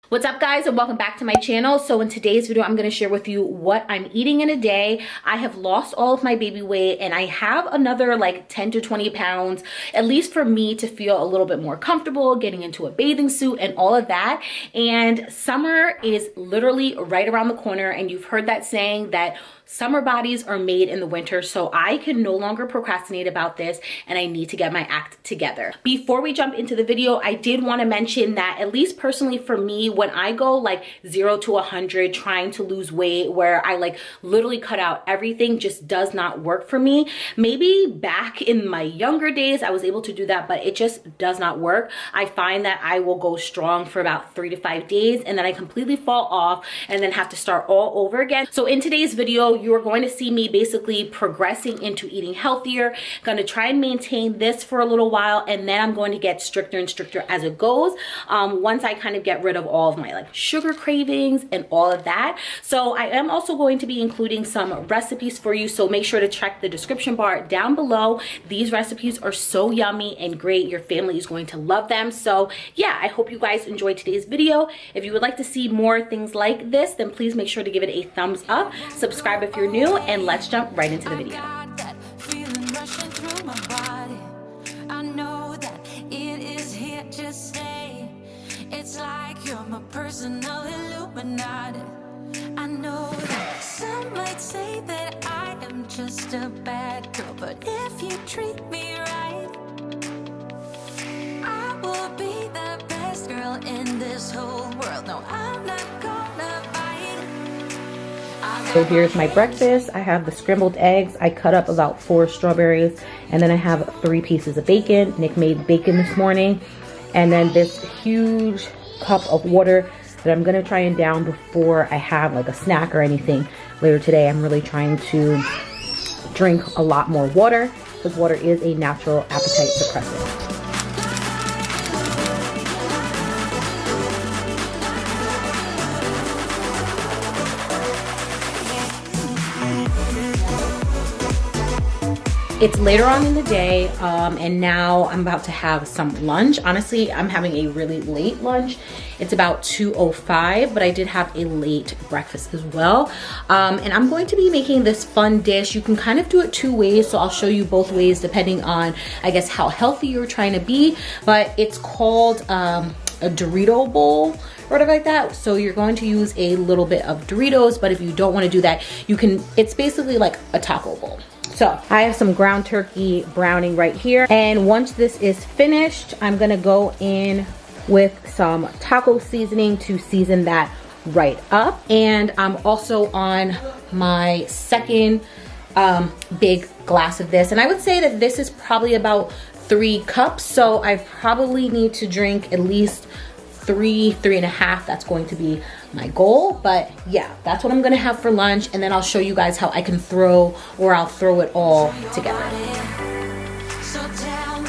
What's up guys, and welcome back to my channel. So in today's video, I'm going to share with you what I'm eating in a day. I have lost all of my baby weight and I have another like 10 to 20 pounds, at least for me to feel a little bit more comfortable getting into a bathing suit and all of that. And summer is literally right around the corner, and you've heard that saying that summer bodies are made in the winter. So I can no longer procrastinate about this and I need to get my act together. Before we jump into the video, I did want to mention that at least personally for me, when I go like 0 to 100 trying to lose weight, where I like literally cut out everything, just does not work for me. Maybe back in my younger days I was able to do that, but it just does not work. I find that I will go strong for about 3 to 5 days and then I completely fall off and then have to start all over again. So in today's video, you are going to see me basically progressing into eating healthier. Going to try and maintain this for a little while, and then I'm going to get stricter and stricter as it goes, once I kind of get rid of all of my like sugar cravings and all of that. So I am also going to be including some recipes for you, so make sure to check the description bar down below. These recipes are so yummy and great. Your family is going to love them. So yeah, I hope you guys enjoyed today's video. If you would like to see more things like this, then please make sure to give it a thumbs up, subscribe if you're new, and let's jump right into the video. It's like you're my personal Illuminati. I know that some might say that I am just a bad girl, but if you treat me right, I will be the best girl in this whole world. No, I'm not gonna bite. So here's my breakfast. I have the scrambled eggs. I cut up about 4 strawberries, and then I have 3 pieces of bacon. Nick made bacon this morning. And then this huge cup of water that I'm gonna try and down before I have like a snack or anything later today. I'm really trying to drink a lot more water because water is a natural appetite suppressant. It's later on in the day, and now I'm about to have some lunch. Honestly, I'm having a really late lunch. It's about 2:05, but I did have a late breakfast as well. And I'm going to be making this fun dish. You can kind of do it 2 ways, so I'll show you both ways depending on, I guess, how healthy you're trying to be. But it's called a Dorito bowl or whatever like that. So you're going to use a little bit of Doritos, but if you don't want to do that, you can, it's basically like a taco bowl. So I have some ground turkey browning right here. And once this is finished, I'm gonna go in with some taco seasoning to season that right up. And I'm also on my second big glass of this. And I would say that this is probably about 3 cups. So I probably need to drink at least 3.5. That's going to be my goal. But yeah, that's what I'm gonna have for lunch, and then I'll show you guys how I can I'll throw it all together. So tell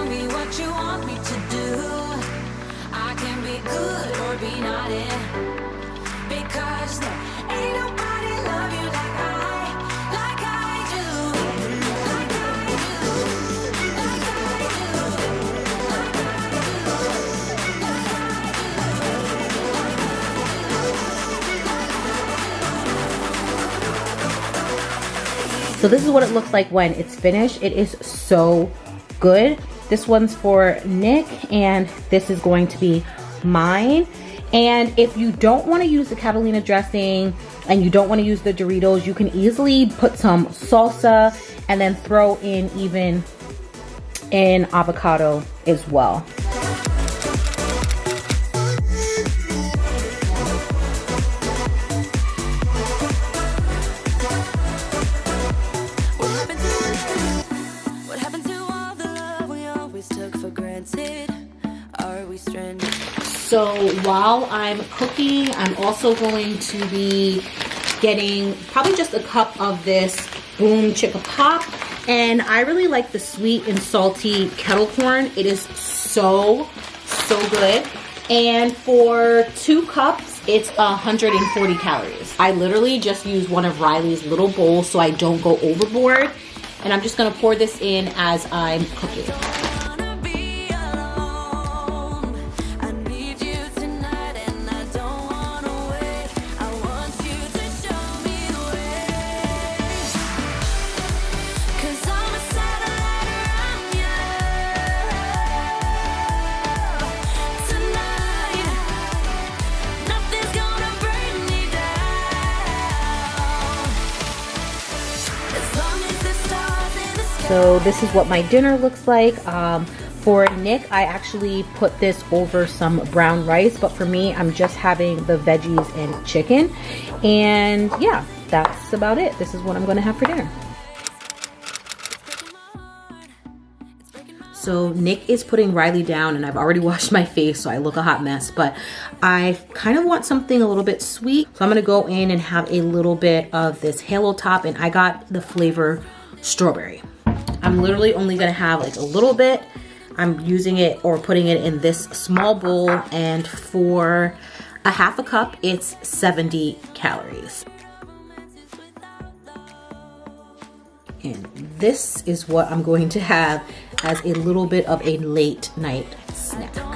me what you want me to do. I can be good or be naughty, because there ain't nobody love you like I do, like I do, like So this is what it looks like when it's finished. It is so good. This one's for Nick, and this is going to be mine. And if you don't want to use the Catalina dressing and you don't want to use the Doritos, you can easily put some salsa and then throw in even an avocado as well. So while I'm cooking, I'm also going to be getting probably just a cup of this Boom Chicka Pop. And I really like the sweet and salty kettle corn. It is so good. And for 2 cups, it's 140 calories. I literally just use one of Riley's little bowls so I don't go overboard. And I'm just gonna pour this in as I'm cooking. So this is what my dinner looks like. For Nick, I actually put this over some brown rice, but for me, I'm just having the veggies and chicken. And yeah, that's about it. This is what I'm gonna have for dinner. So Nick is putting Riley down, and I've already washed my face, so I look a hot mess, but I kind of want something a little bit sweet. So I'm gonna go in and have a little bit of this Halo Top, and I got the flavor strawberry. I'm literally only gonna have like a little bit. I'm using it or putting it in this small bowl, and for a half a cup, it's 70 calories. And this is what I'm going to have as a little bit of a late night snack.